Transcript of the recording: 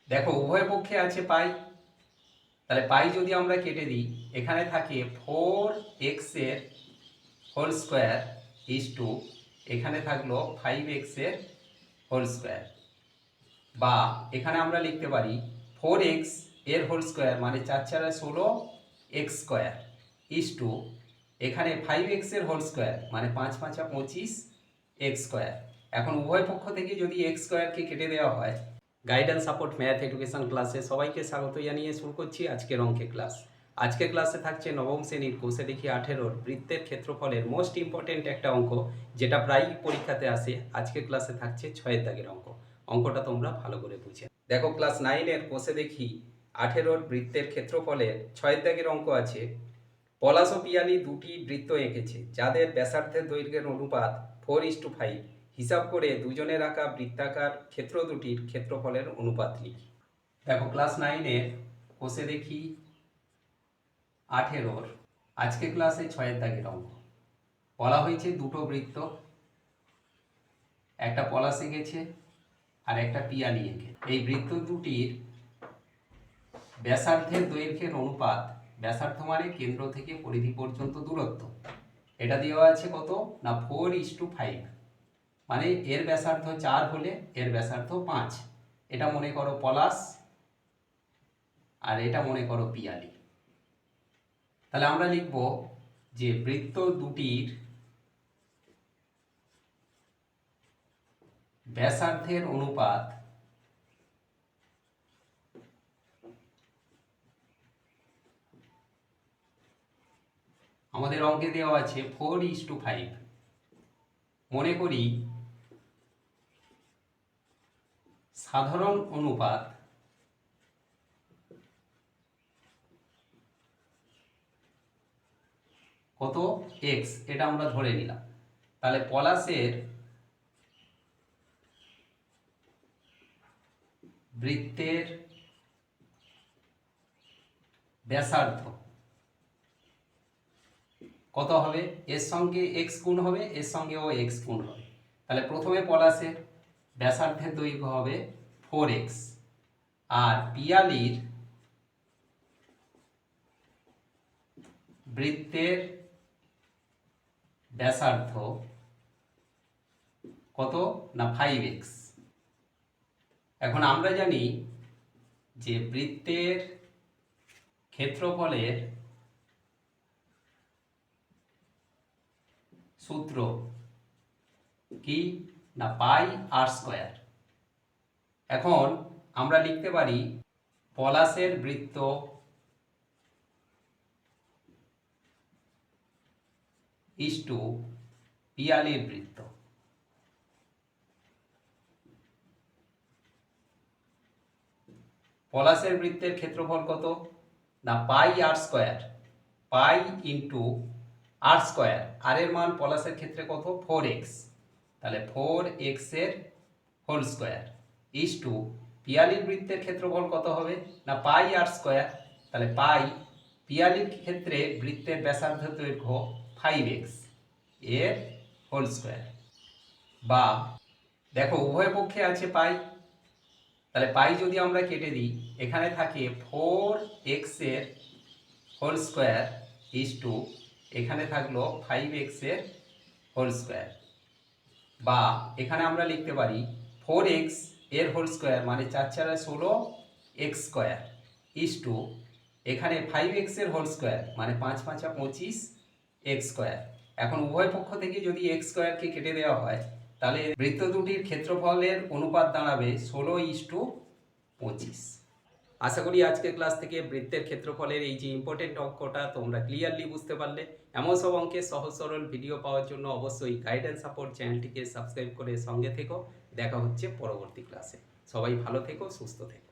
দেখো উভয় পক্ষে আছে পাই, তাহলে পাই যদি আমরা কেটে দিই এখানে থাকে 4x এর হোল স্কোয়ার ইজ টু এখানে থাকলো 5x এর হোল স্কোয়ার, বা এখানে আমরা লিখতে পারি 4x এর হোল স্কোয়ার মানে 4 4 16 x স্কোয়ার ইজ টু এখানে 5x এর হোল স্কোয়ার মানে 5 5 25 x স্কোয়ার। এখন উভয় পক্ষ থেকে যদি x স্কোয়ারকে কেটে দেওয়া হয়, গাইডেন্স সাপোর্ট ম্যাথ এডুকেশন ক্লাসে সবাইকে স্বাগত জানিয়ে শুরু করছি আজকের অঙ্কের ক্লাস। আজকের ক্লাসে থাকছে নবম শ্রেণীর কোষে দেখি 18 বৃত্তের ক্ষেত্রফলের মোস্ট ইম্পর্টেন্ট একটা অঙ্ক, যেটা প্রায়ই পরীক্ষাতে আসে। আজকের ক্লাসে থাকছে 6 দাগের অঙ্ক। অঙ্কটা তোমরা ভালো করে বুঝে দেখো। ক্লাস 9-এর কোষে দেখি 18 বৃত্তের ক্ষেত্রফলের 6 দাগের অঙ্ক আছে। পলাশ ও পিয়ালি দুটি বৃত্ত এঁকেছে যাদের ব্যাসার্ধের দৈর্ঘ্যের অনুপাত 4:5। হিসাব করে দুজনের আঁকা বৃত্তাকার ক্ষেত্র দুটির ক্ষেত্রফলের অনুপাত লিখি। দেখো ক্লাস 9-এর কোষে দেখি 18 আজকে ক্লাসে 6 দাগের অঙ্ক। বলা হয়েছে দুটো বৃত্ত, একটা পলাশ এঁকেছে আর একটা পিয়ালি এঁকে। এই বৃত্ত দুটির ব্যাসার্ধের দৈর্ঘ্যের অনুপাত, ব্যাসার্ধ মানে কেন্দ্র থেকে পরিধি পর্যন্ত দূরত্ব, এটা দেওয়া আছে কত না 4:5। মানে এর ব্যাসার্ধ 4 হলে এর ব্যাসার্ধ 5। এটা মনে করো পলাশ আর এটা মনে করো পিয়ালি। তাহলে আমরা লিখব যে বৃত্ত দুটির ব্যাসার্ধের অনুপাত আমাদের অঙ্কে দেওয়া আছে 4:5। মনে করি সাধারণ অনুপাত কত x, এটা আমরা ধরে নিলাম। তাহলে পলাশের বৃত্তের ব্যাসার্ধ কত হবে? এর সঙ্গে x গুণ হবে, এর সঙ্গেও x গুণ হবে। তাহলে প্রথমে পলাশের ব্যাসার্ধের দৈর্ঘ্য হবে 4x, আর পিয়ালির বৃত্তের ব্যাসার্ধ কত না 5x। এখন আমরা জানি যে বৃত্তের ক্ষেত্রফলের সূত্র কি না পাই আর স্কোয়ার। এখন আমরা লিখতে পারি পলাশের বৃত্ত ইজ টু পিয়ালির বৃত্ত। পলাশের বৃত্তের ক্ষেত্রফল কত না পাই আর স্কোয়ার, পাই ইন্টু আর স্কোয়ার। আর এর মান পলাশের ক্ষেত্রে কত 4x, তাহলে 4x এর হোল স্কোয়ার ইজ টু পিয়ালির বৃত্তের ক্ষেত্রফল কত হবে না পাই আর স্কোয়ার, তাহলে পাই পিয়ালির ক্ষেত্রে বৃত্তের ব্যাসার্ধ দৈর্ঘ্য 5x এর হোল স্কোয়ার। বা দেখো উভয় পক্ষে আছে পাই, তাহলে পাই যদি আমরা কেটে দিই এখানে থাকে 4x এর হোল স্কোয়ার ইজ টু এখানে থাকলো 5x এর হোল স্কোয়ার। বা এখানে আমরা লিখতে পারি 4x এর হোল স্কোয়ার মানে 4 4 16 x স্কোয়ার ইজ টু এখানে 5x এর হোল স্কোয়ার মানে 5 5 25 x স্কোয়ার। এখন উভয় পক্ষ থেকে যদি x স্কোয়ারকে কেটে দেওয়া হয় তাহলে বৃত্ত দুটির ক্ষেত্রফলের অনুপাত দাঁড়াবে 16:25। আশা করি আজকের ক্লাস থেকে বৃত্তের ক্ষেত্রফলের এই যে ইম্পর্টেন্ট অঙ্কটা তোমরা ক্লিয়ারলি বুঝতে পারলে। এমন সব অঙ্কের সহজ সরল ভিডিও পাওয়ার জন্য অবশ্যই গাইডেন্স সাপোর্ট চ্যানেলটিকে সাবস্ক্রাইব করে সঙ্গে থেকো। দেখা হচ্ছে পরবর্তী ক্লাসে। সবাই ভালো থেকো, সুস্থ থেকো।